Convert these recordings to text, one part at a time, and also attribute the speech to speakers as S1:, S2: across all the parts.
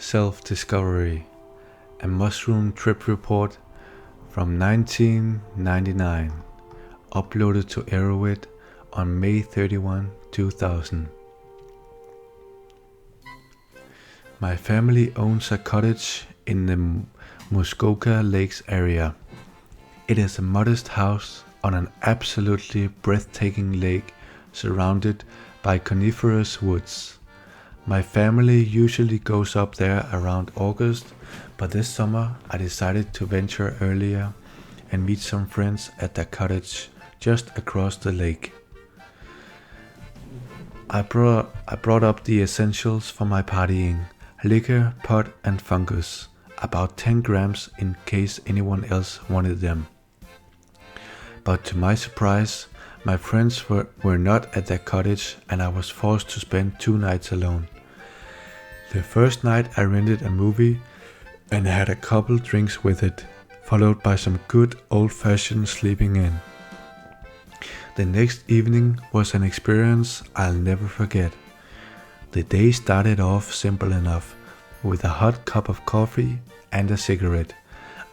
S1: Self-Discovery, a mushroom trip report from 1999, uploaded to Erowid on May 31, 2000. My family owns a cottage in the Muskoka Lakes area. It is a modest house on an absolutely breathtaking lake surrounded by coniferous woods. My family usually goes up there around August, but this summer I decided to venture earlier and meet some friends at their cottage just across the lake. I brought up the essentials for my partying: liquor, pot and fungus, about 10 grams in case anyone else wanted them. But to my surprise, my friends were not at their cottage and I was forced to spend 2 nights alone. The first night I rented a movie and had a couple drinks with it, followed by some good old-fashioned sleeping in. The next evening was an experience I'll never forget. The day started off simple enough, with a hot cup of coffee and a cigarette.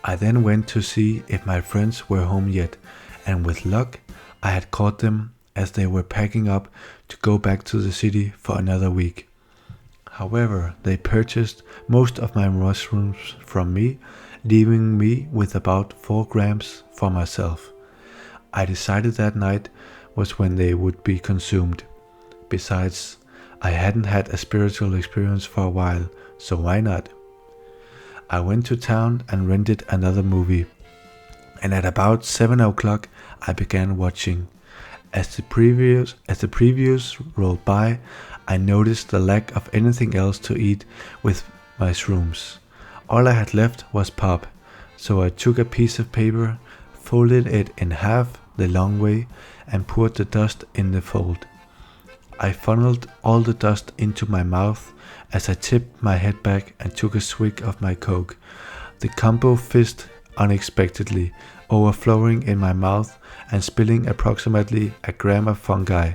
S1: I then went to see if my friends were home yet, and with luck, I had caught them as they were packing up to go back to the city for another week. However, they purchased most of my mushrooms from me, leaving me with about 4 grams for myself. I decided that night was when they would be consumed. Besides, I hadn't had a spiritual experience for a while, so why not? I went to town and rented another movie, and at about 7 o'clock I began watching. As the previews rolled by, I noticed the lack of anything else to eat with my shrooms. All I had left was pop, so I took a piece of paper, folded it in half the long way, and poured the dust in the fold. I funneled all the dust into my mouth as I tipped my head back and took a swig of my Coke. The combo fizzed unexpectedly, overflowing in my mouth and spilling approximately a gram of fungi.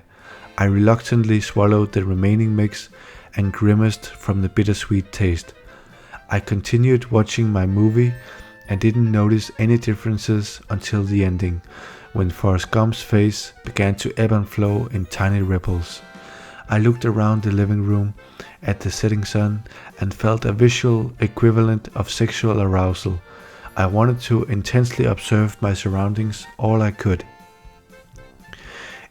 S1: I reluctantly swallowed the remaining mix and grimaced from the bittersweet taste. I continued watching my movie and didn't notice any differences until the ending, when Forrest Gump's face began to ebb and flow in tiny ripples. I looked around the living room at the setting sun and felt a visual equivalent of sexual arousal. I wanted to intensely observe my surroundings all I could.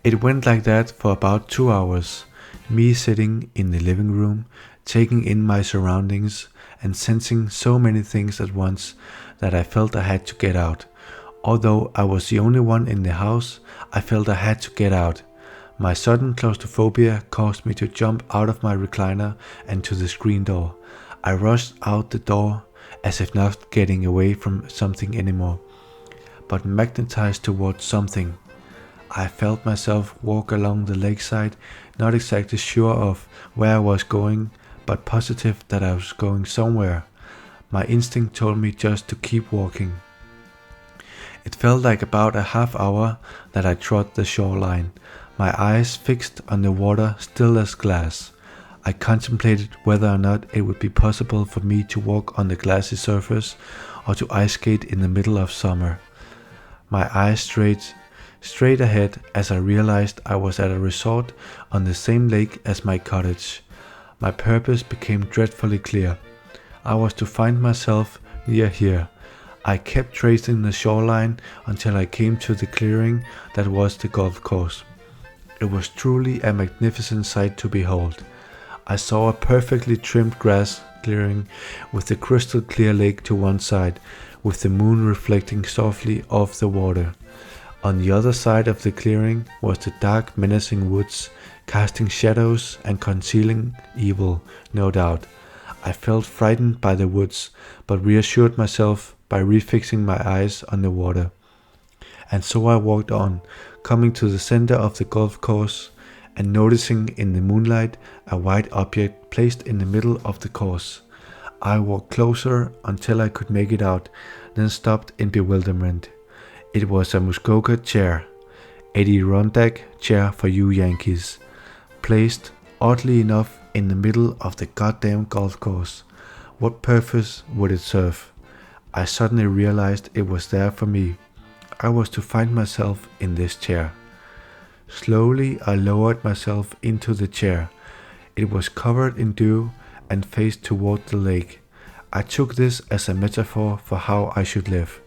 S1: It went like that for about 2 hours, me sitting in the living room, taking in my surroundings and sensing so many things at once that I felt I had to get out. Although I was the only one in the house, I felt I had to get out. My sudden claustrophobia caused me to jump out of my recliner and to the screen door. I rushed out the door as if not getting away from something anymore, but magnetized towards something. I felt myself walk along the lakeside, not exactly sure of where I was going, but positive that I was going somewhere. My instinct told me just to keep walking. It felt like about a half hour that I trod the shoreline, my eyes fixed on the water still as glass. I contemplated whether or not it would be possible for me to walk on the glassy surface or to ice skate in the middle of summer. My eyes straight ahead as I realized I was at a resort on the same lake as my cottage. My purpose became dreadfully clear. I was to find myself near here. I kept tracing the shoreline until I came to the clearing that was the golf course. It was truly a magnificent sight to behold. I saw a perfectly trimmed grass clearing with the crystal clear lake to one side, with the moon reflecting softly off the water. On the other side of the clearing was the dark, menacing woods, casting shadows and concealing evil, no doubt. I felt frightened by the woods, but reassured myself by refixing my eyes on the water. And so I walked on, coming to the center of the golf course and noticing in the moonlight a white object placed in the middle of the course. I walked closer until I could make it out, then stopped in bewilderment. It was a Muskoka chair, Adirondack chair for you Yankees, placed, oddly enough, in the middle of the goddamn golf course. What purpose would it serve? I suddenly realized it was there for me. I was to find myself in this chair. Slowly I lowered myself into the chair. It was covered in dew and faced toward the lake. I took this as a metaphor for how I should live.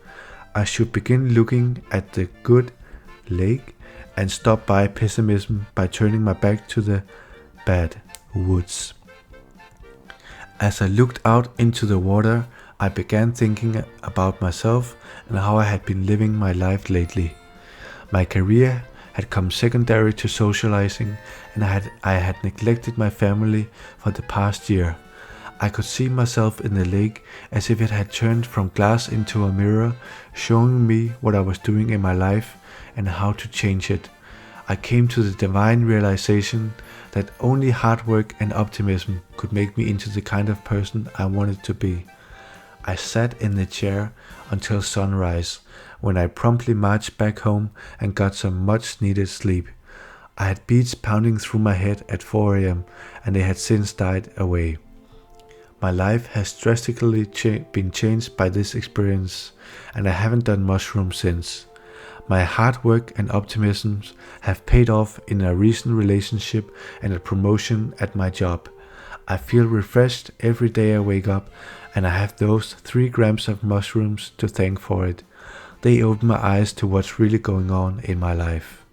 S1: I should begin looking at the good lake and stop by pessimism by turning my back to the bad woods. As I looked out into the water, I began thinking about myself and how I had been living my life lately. My career had come secondary to socializing, and I had neglected my family for the past year. I could see myself in the lake as if it had turned from glass into a mirror, showing me what I was doing in my life and how to change it. I came to the divine realization that only hard work and optimism could make me into the kind of person I wanted to be. I sat in the chair until sunrise, when I promptly marched back home and got some much needed sleep. I had beats pounding through my head at 4 a.m. and they had since died away. My life has drastically been changed by this experience, and I haven't done mushrooms since. My hard work and optimism have paid off in a recent relationship and a promotion at my job. I feel refreshed every day I wake up, and I have those 3 grams of mushrooms to thank for it. They open my eyes to what's really going on in my life.